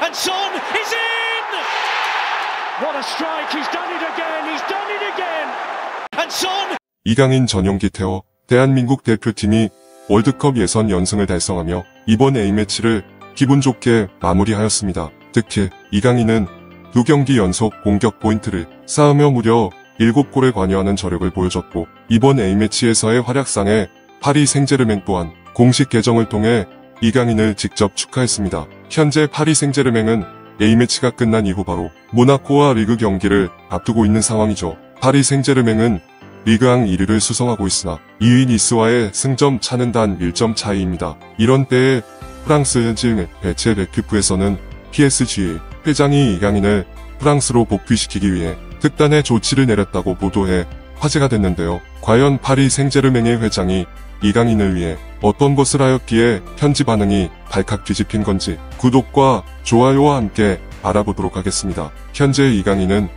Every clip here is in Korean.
and Son is in! What a strike, he's done it again, he's done it again! And Son! 이강인 전용기 태워 대한민국 대표팀이 월드컵 예선 연승을 달성하며 이번 A매치를 기분 좋게 마무리하였습니다. 특히 이강인은 2경기 연속 공격 포인트를 쌓으며 무려 7골에 관여하는 저력을 보여줬고 이번 A매치에서의 활약상에 파리 생제르맹 또한 공식 계정을 통해 이강인을 직접 축하했습니다. 현재 파리 생제르맹은 A매치가 끝난 이후 바로 모나코와 리그 경기를 앞두고 있는 상황이죠. 파리 생제르맹은 리그앙 1위를 수성하고 있으나 2위 니스와의 승점 차는 단 1점 차이입니다. 이런 때에 프랑스 현지 배체 레큐프에서는 PSG 회장이 이강인을 프랑스로 복귀시키기 위해 특단의 조치를 내렸다고 보도해 화제가 됐는데요. 과연 파리 생제르맹의 회장이 이강인을 위해 어떤 것을 하였기에 현지 반응이 발칵 뒤집힌 건지 구독과 좋아요와 함께 알아보도록 하겠습니다. 현재 이강인은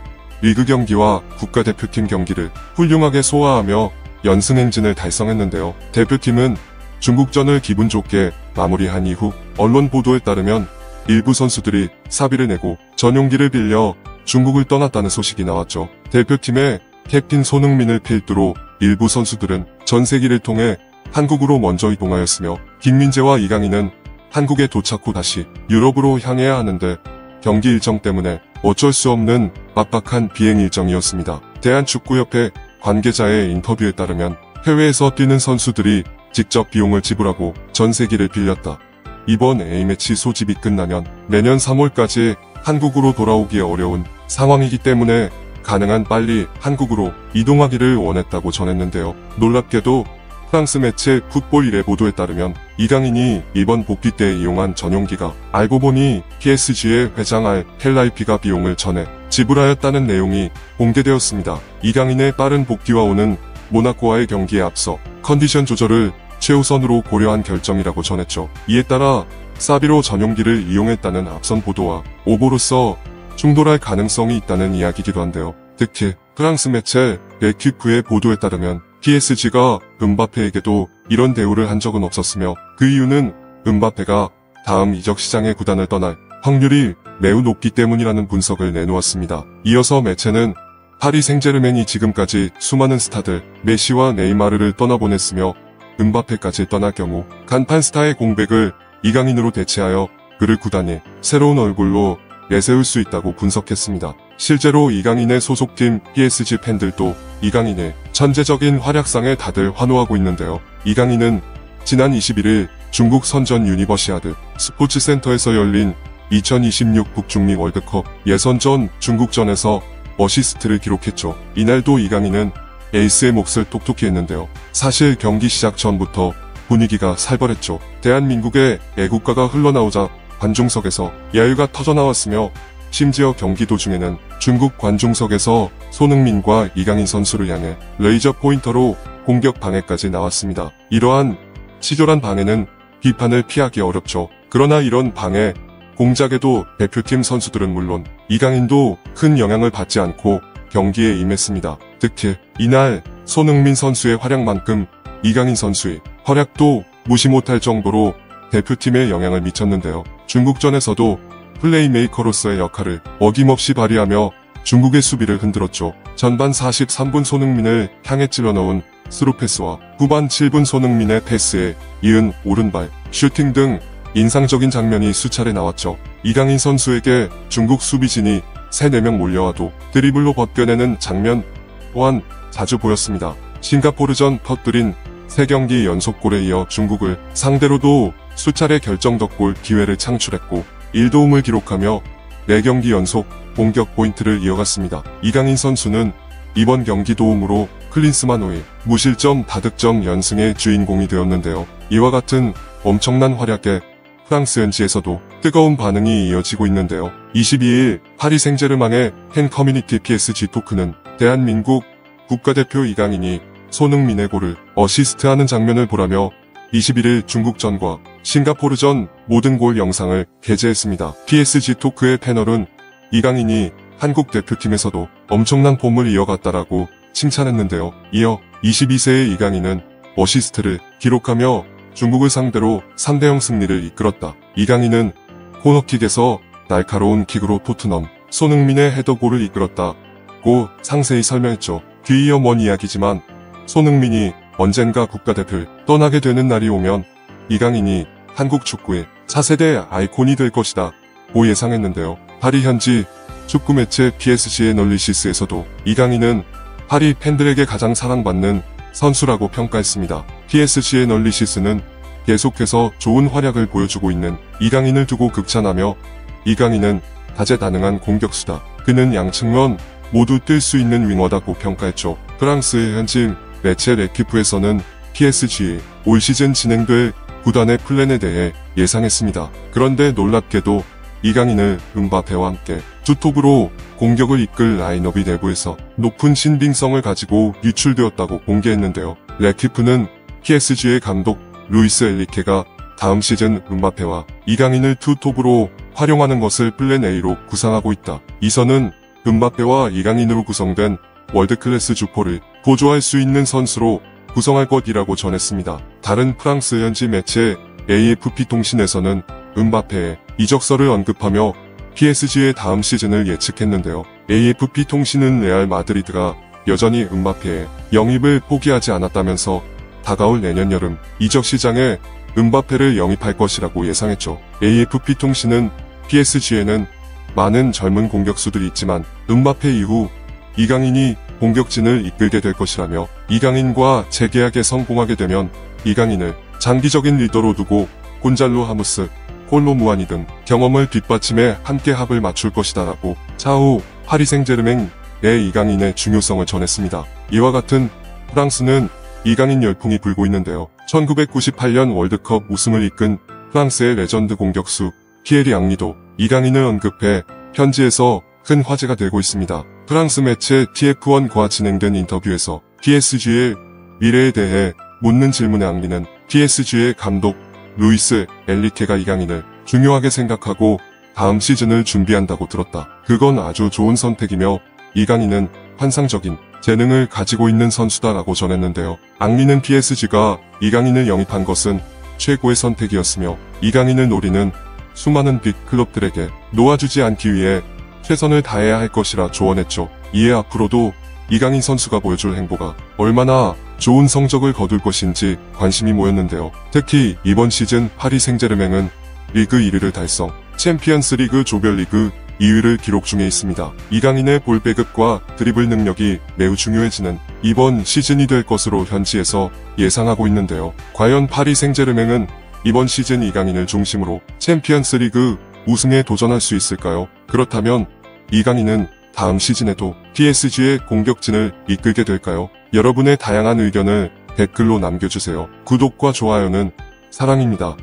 리그 경기와 국가대표팀 경기를 훌륭하게 소화하며 연승 행진을 달성했는데요. 대표팀은 중국전을 기분 좋게 마무리한 이후 언론 보도에 따르면 일부 선수들이 사비를 내고 전용기를 빌려 중국을 떠났다는 소식이 나왔죠. 대표팀의 캡틴 손흥민을 필두로 일부 선수들은 전세기를 통해 한국으로 먼저 이동하였으며 김민재와 이강인은 한국에 도착 후 다시 유럽으로 향해야 하는데 경기 일정 때문에 어쩔 수 없는 빡빡한 비행 일정이었습니다. 대한축구협회 관계자의 인터뷰에 따르면 해외에서 뛰는 선수들이 직접 비용을 지불하고 전세기를 빌렸다. 이번 A매치 소집이 끝나면 내년 3월까지 한국으로 돌아오기 어려운 상황이기 때문에 가능한 빨리 한국으로 이동하기를 원했다고 전했는데요. 놀랍게도 프랑스 매체 풋볼 1의 보도에 따르면 이강인이 이번 복귀 때 이용한 전용기가 알고 보니 PSG의 회장 알 헬라이피가 비용을 전해 지불하였다는 내용이 공개되었습니다. 이강인의 빠른 복귀와 오는 모나코와의 경기에 앞서 컨디션 조절을 최우선으로 고려한 결정이라고 전했죠. 이에 따라 사비로 전용기를 이용했다는 앞선 보도와 오보로서 충돌할 가능성이 있다는 이야기이기도 한데요. 특히 프랑스 매체 레큐프의 보도에 따르면 PSG가 음바페에게도 이런 대우를 한 적은 없었으며 그 이유는 음바페가 다음 이적 시장의 구단을 떠날 확률이 매우 높기 때문이라는 분석을 내놓았습니다. 이어서 매체는 파리 생제르맹이 지금까지 수많은 스타들 메시와 네이마르를 떠나보냈으며 음바페까지 떠날 경우 간판 스타의 공백을 이강인으로 대체하여 그를 구단이 새로운 얼굴로 내세울 수 있다고 분석했습니다. 실제로 이강인의 소속팀 PSG 팬들도 이강인의 천재적인 활약상에 다들 환호하고 있는데요. 이강인은 지난 21일 중국 선전 유니버시아드 스포츠센터에서 열린 2026 북중미 월드컵 예선전 중국전에서 어시스트를 기록했죠. 이날도 이강인은 에이스의 몫을 톡톡히 했는데요. 사실 경기 시작 전부터 분위기가 살벌했죠. 대한민국의 애국가가 흘러나오자 관중석에서 야유가 터져나왔으며 심지어 경기 도중에는 중국 관중석에서 손흥민과 이강인 선수를 향해 레이저 포인터로 공격 방해까지 나왔습니다. 이러한 치졸한 방해는 비판을 피하기 어렵죠. 그러나 이런 방해 공작에도 대표팀 선수들은 물론 이강인도 큰 영향을 받지 않고 경기에 임했습니다. 특히 이날 손흥민 선수의 활약만큼 이강인 선수의 활약도 무시 못할 정도로 대표팀에 영향을 미쳤는데요. 중국전에서도 플레이메이커로서의 역할을 어김없이 발휘하며 중국의 수비를 흔들었죠. 전반 43분 손흥민을 향해 찔러넣은 스루 패스와 후반 7분 손흥민의 패스에 이은 오른발, 슈팅 등 인상적인 장면이 수차례 나왔죠. 이강인 선수에게 중국 수비진이 3-4명 몰려와도 드리블로 벗겨내는 장면 또한 자주 보였습니다. 싱가포르전 터뜨린 3경기 연속골에 이어 중국을 상대로도 수차례 결정적골 기회를 창출했고 1도움을 기록하며 4경기 연속 공격 포인트를 이어갔습니다. 이강인 선수는 이번 경기 도움으로 클린스만 5일 무실점 다득점 연승의 주인공이 되었는데요. 이와 같은 엄청난 활약에 프랑스 현지에서도 뜨거운 반응이 이어지고 있는데요. 22일 파리 생제르맹의 팬 커뮤니티 PSG 토크는 대한민국 국가대표 이강인이 손흥민의 골을 어시스트하는 장면을 보라며 21일 중국전과 싱가포르전 모든 골 영상을 게재했습니다. PSG 토크의 패널은 이강인이 한국 대표팀에서도 엄청난 폼을 이어갔다라고 칭찬했는데요. 이어 22세의 이강인은 어시스트를 기록하며 중국을 상대로 3-0 승리를 이끌었다. 이강인은 코너킥에서 날카로운 킥으로 토트넘 손흥민의 헤더골을 이끌었다고 상세히 설명했죠. 뒤이어 먼 이야기지만 손흥민이 언젠가 국가대표를 떠나게 되는 날이 오면 이강인이 한국 축구의 차세대 아이콘이 될 것이다 고 예상했는데요. 파리 현지 축구 매체 PSG 애널리시스에서도 이강인은 파리 팬들에게 가장 사랑받는 선수라고 평가했습니다. PSG 애널리시스는 계속해서 좋은 활약을 보여주고 있는 이강인을 두고 극찬하며 이강인은 다재다능한 공격수다. 그는 양측면 모두 뛸 수 있는 윙어다고 평가했죠. 프랑스의 현지 매체 레키프에서는 PSG 올 시즌 진행될 구단의 플랜에 대해 예상했습니다. 그런데 놀랍게도 이강인을 음바페와 함께 투톱으로 공격을 이끌 라인업이 내부에서 높은 신빙성을 가지고 유출되었다고 공개했는데요. 레키프는 PSG의 감독 루이스 엘리케가 다음 시즌 음바페와 이강인을 투톱으로 활용하는 것을 플랜 A로 구상하고 있다. 이 선은 음바페와 이강인으로 구성된 월드클래스 주포를 보조할 수 있는 선수로 구성할 것이라고 전했습니다. 다른 프랑스 현지 매체 AFP 통신에서는 음바페의 이적설을 언급하며 PSG의 다음 시즌을 예측했는데요. AFP 통신은 레알 마드리드가 여전히 음바페의 영입을 포기하지 않았다면서 다가올 내년 여름 이적 시장에 음바페를 영입할 것이라고 예상했죠. AFP 통신은 PSG에는 많은 젊은 공격수들이 있지만 음바페 이후 이강인이 공격진을 이끌게 될 것이라며 이강인과 재계약에 성공하게 되면 이강인을 장기적인 리더로 두고 곤잘로 하무스, 콜로무아니 등 경험을 뒷받침해 함께 합을 맞출 것이다 라고 차후 파리 생제르맹의 이강인의 중요성을 전했습니다. 이와 같은 프랑스는 이강인 열풍이 불고 있는데요. 1998년 월드컵 우승을 이끈 프랑스의 레전드 공격수 피에리 앙리도 이강인을 언급해 현지에서 큰 화제가 되고 있습니다. 프랑스 매체 TF1과 진행된 인터뷰에서 PSG의 미래에 대해 묻는 질문에 앙리는 PSG의 감독 루이스 엘리케가 이강인을 중요하게 생각하고 다음 시즌을 준비한다고 들었다. 그건 아주 좋은 선택이며 이강인은 환상적인 재능을 가지고 있는 선수다라고 전했는데요. 앙리는 PSG가 이강인을 영입한 것은 최고의 선택이었으며 이강인을 노리는 수많은 빅클럽들에게 놓아주지 않기 위해 최선을 다해야 할 것이라 조언했죠. 이에 앞으로도 이강인 선수가 보여줄 행보가 얼마나 좋은 성적을 거둘 것인지 관심이 모였는데요. 특히 이번 시즌 파리 생제르맹은 리그 1위를 달성, 챔피언스 리그 조별리그 2위를 기록 중에 있습니다. 이강인의 볼 배급과 드리블 능력이 매우 중요해지는 이번 시즌이 될 것으로 현지에서 예상하고 있는데요. 과연 파리 생제르맹은 이번 시즌 이강인을 중심으로 챔피언스 리그 우승에 도전할 수 있을까요? 그렇다면 이강인은 다음 시즌에도 PSG의 공격진을 이끌게 될까요? 여러분의 다양한 의견을 댓글로 남겨주세요. 구독과 좋아요는 사랑입니다.